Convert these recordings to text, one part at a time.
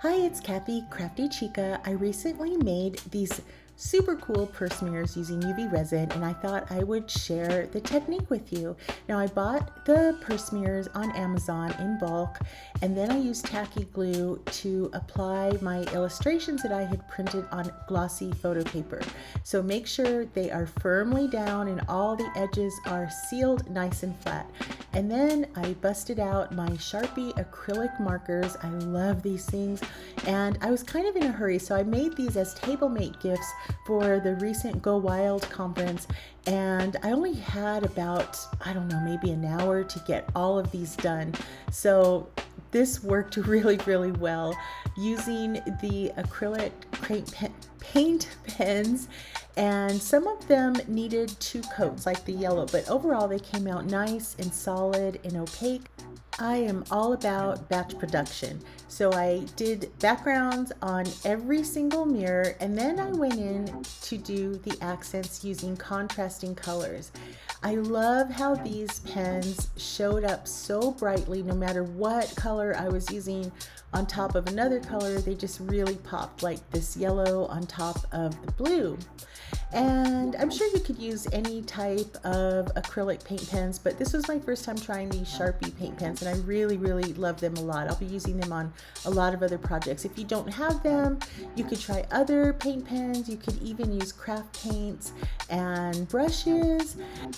Hi, it's Kathy, Crafty Chica. I recently made these super cool purse mirrors using UV resin, and I thought I would share the technique with you. Now, I bought the purse mirrors on Amazon in bulk, and then I used tacky glue to apply my illustrations that I had printed on glossy photo paper. So make sure they are firmly down and all the edges are sealed nice and flat. And then I busted out my Sharpie acrylic markers. I love these things, and I was kind of in a hurry, so I made these as table mate gifts for the recent Go Wild conference, and I only had about, I don't know, maybe an hour to get all of these done. So this worked really well using the acrylic paint pens, and some of them needed 2 coats like the yellow, but overall they came out nice and solid and opaque. I am all about batch production, so I did backgrounds on every single mirror, and then I went in to do the accents using contrasting colors. I love how these pens showed up so brightly. No matter what color I was using on top of another color, they just really popped, like this yellow on top of the blue. And I'm sure you could use any type of acrylic paint pens, but this was my first time trying these Sharpie paint pens, and I really love them a lot. I'll be using them on a lot of other projects. If you don't have them, you could try other paint pens. You could even use craft paints and brushes.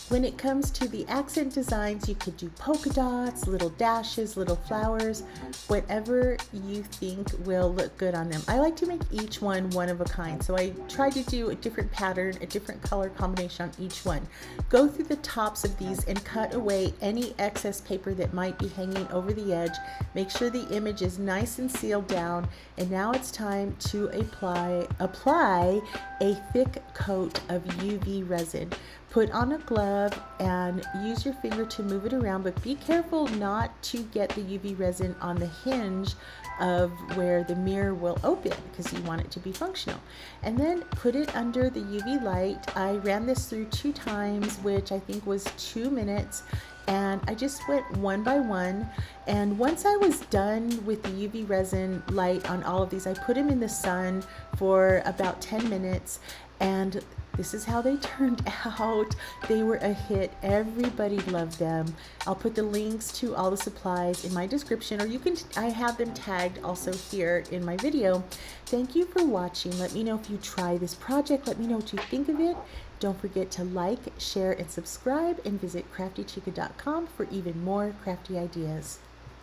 When it comes to the accent designs, you could do polka dots, little dashes, little flowers, whatever you think will look good on them. I like to make each one of a kind, so I tried to do a different pattern, a different color combination on each one. Go through the tops of these and cut away any excess paper that might be hanging over the edge. Make sure the image is nice and sealed down, and now it's time to apply a thick coat of UV resin. Put on a glove and use your finger to move it around, but be careful not to get the UV resin on the hinge of where the mirror will open, because you want it to be functional. And then put it under the UV light. I ran this through 2 times, which I think was 2 minutes, and I just went one by one. And once I was done with the UV resin light on all of these, I put them in the sun for about 10 minutes, and this is how they turned out. They were a hit. Everybody loved them. I'll put the links to all the supplies in my description, or I have them tagged also here in my video. Thank you for watching. Let me know if you try this project. Let me know what you think of it. Don't forget to like, share, and subscribe, and visit craftychica.com for even more crafty ideas.